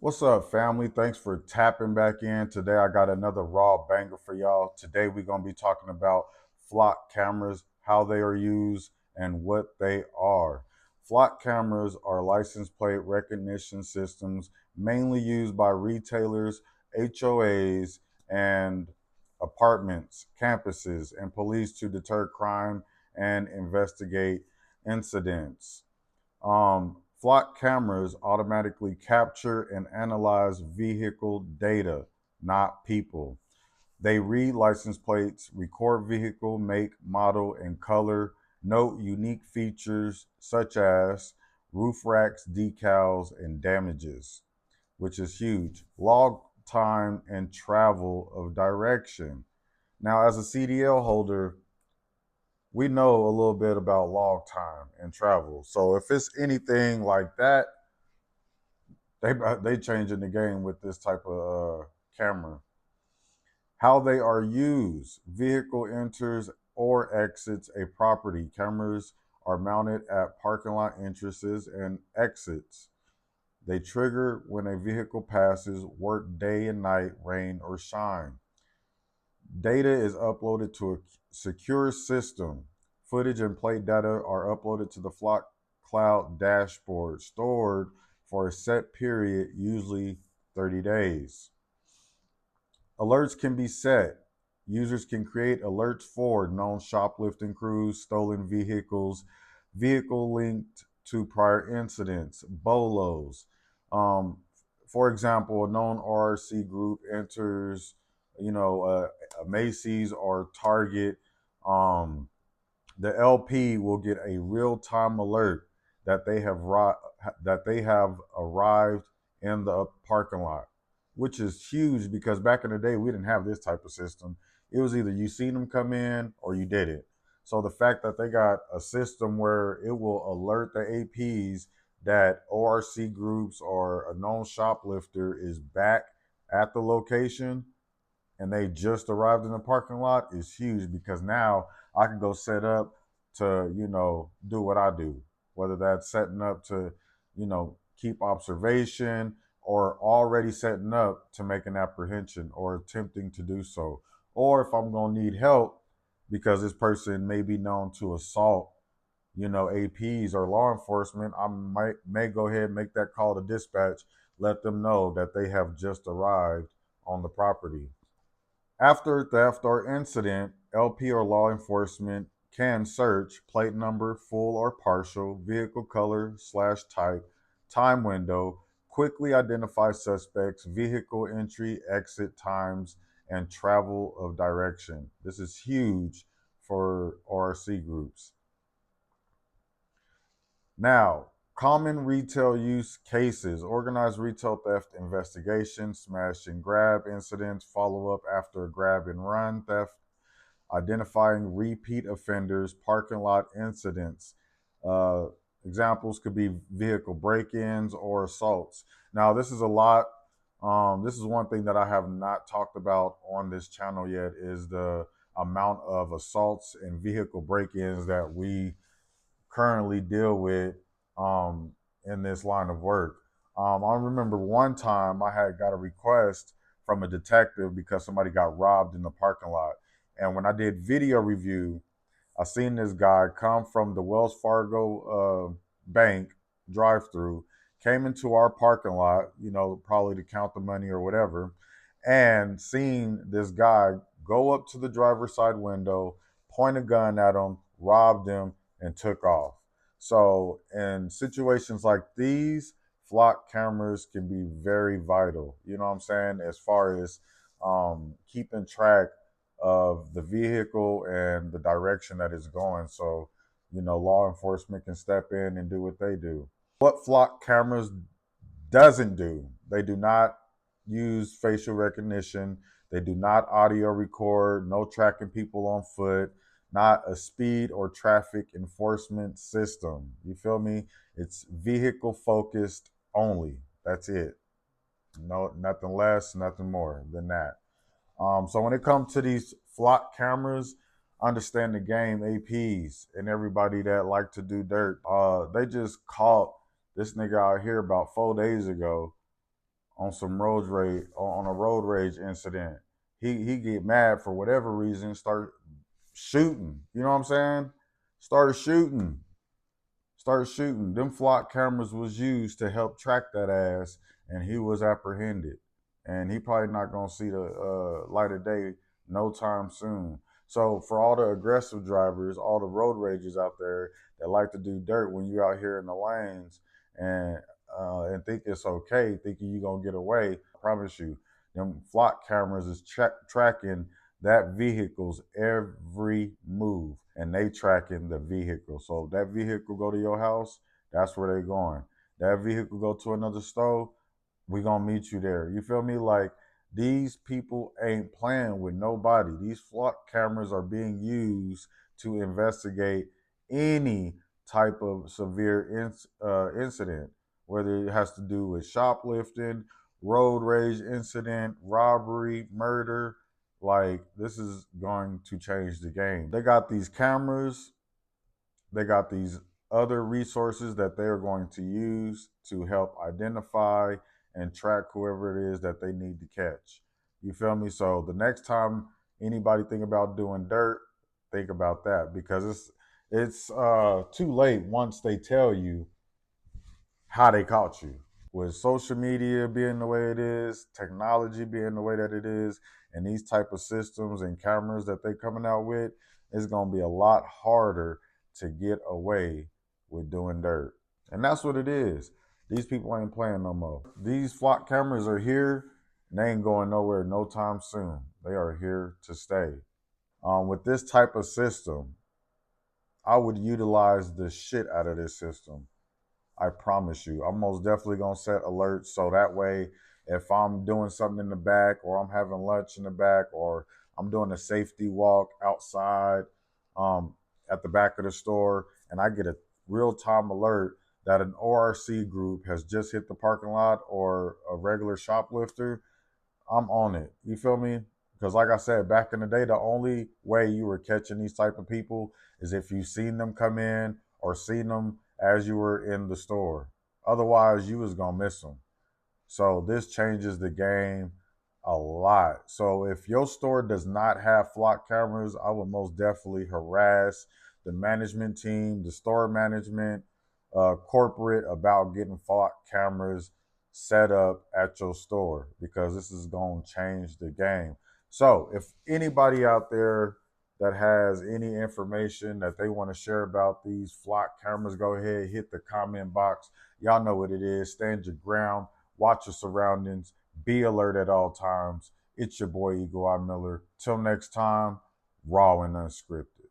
What's up, family? Thanks for tapping back in. Today, I got another raw banger for y'all. Today, we're going to be talking about flock cameras, how they are used, and what they are. Flock cameras are license plate recognition systems mainly used by retailers, HOAs, and apartments, campuses, and police to deter crime and investigate incidents. Flock cameras automatically capture and analyze vehicle data, not people. They read license plates, record vehicle make, model, and color, note unique features such as roof racks, decals, and damages, which is huge. Log time and travel of direction. Now, as a CDL holder, we know a little bit about log time and travel. So if it's anything like that, they changing the game with this type of camera. How they are used: vehicle enters or exits a property. Cameras are mounted at parking lot entrances and exits. They trigger when a vehicle passes, work day and night, rain or shine. Data is uploaded to a secure system. Footage and plate data are uploaded to the Flock Cloud dashboard, stored for a set period, usually 30 days. Alerts can be set. Users can create alerts for known shoplifting crews, stolen vehicles, vehicle linked to prior incidents, BOLOs. Um, for example, a known RRC group enters, a Macy's or Target. Um, the LP will get a real-time alert that they have arrived in the parking lot, which is huge because back in the day we didn't have this type of system. It was either you seen them come in or you did it. So the fact that they got a system where it will alert the APs that ORC groups or a known shoplifter is back at the location and they just arrived in the parking lot is huge because now I can go set up to, do what I do, whether that's setting up to, keep observation or already setting up to make an apprehension or attempting to do so. Or if I'm going to need help because this person may be known to assault, APs or law enforcement, I may go ahead and make that call to dispatch, let them know that they have just arrived on the property. After theft or incident, LP or law enforcement can search plate number, full or partial, vehicle color slash type, time window, quickly identify suspects, vehicle entry, exit times, and travel of direction. This is huge for RC groups. Now, common retail use cases: organized retail theft investigation, smash and grab incidents, follow up after grab and run theft, identifying repeat offenders, parking lot incidents. Uh, Examples could be vehicle break ins or assaults. Now, this is a lot. This is one thing that I have not talked about on this channel yet is the amount of assaults and vehicle break ins that we currently deal with in this line of work. I remember one time I had got a request from a detective because somebody got robbed in the parking lot. And when I did video review, I seen this guy come from the Wells Fargo bank drive through, came into our parking lot, probably to count the money or whatever, and seen this guy go up to the driver's side window, point a gun at him, robbed him, and took off. So, in situations like these, flock cameras can be very vital. You know what I'm saying? As far as keeping track of the vehicle and the direction that it's going. So, law enforcement can step in and do what they do. What flock cameras doesn't do: they do not use facial recognition, they do not audio record, no tracking people on foot, not a speed or traffic enforcement system. You feel me? It's vehicle focused only. That's it. No, nothing less, nothing more than that. So when it comes to these flock cameras, understand the game. APs and everybody that like to do dirt. They just caught this nigga out here about 4 days ago on some road rage on a road rage incident. He get mad for whatever reason, start shooting. You know what I'm saying? Start shooting. Start shooting. Them flock cameras was used to help track that ass, and he was apprehended. And he probably not gonna see the light of day no time soon. So for all the aggressive drivers, all the road rages out there that like to do dirt when you out here in the lanes and think it's okay, thinking you gonna get away, I promise you, them flock cameras is tracking that vehicle's every move, and they tracking the vehicle. So if that vehicle go to your house, that's where they going. That vehicle go to another store, we gonna meet you there. You feel me? Like, these people ain't playing with nobody. These flock cameras are being used to investigate any type of severe incident, whether it has to do with shoplifting, road rage incident, robbery, murder. Like, this is going to change the game. They got these cameras, they got these other resources that they are going to use to help identify and track whoever it is that they need to catch. You feel me? So the next time anybody think about doing dirt, think about that, because it's too late once they tell you how they caught you. With social media being the way it is, technology being the way that it is, and these type of systems and cameras that they coming out with, it's gonna be a lot harder to get away with doing dirt. And that's what it is. These people ain't playing no more. These flock cameras are here, and they ain't going nowhere no time soon. They are here to stay. With this type of system, I would utilize the shit out of this system. I promise you. I'm most definitely gonna set alerts so that way, if I'm doing something in the back, or I'm having lunch in the back, or I'm doing a safety walk outside um, at the back of the store, and I get a real time alert that an ORC group has just hit the parking lot, or a regular shoplifter, I'm on it. You feel me? Because like I said, back in the day, the only way you were catching these type of people is if you seen them come in or seen them as you were in the store. Otherwise, you was gonna miss them. So this changes the game a lot. So if your store does not have flock cameras, I would most definitely harass the management team, the store management, corporate, about getting flock cameras set up at your store, because this is going to change the game. So if anybody out there that has any information that they want to share about these flock cameras, go ahead, hit the comment box. Y'all know what it is. Stand your ground, watch your surroundings, be alert at all times. It's your boy Eagle Eye Miller. Till next time, raw and unscripted.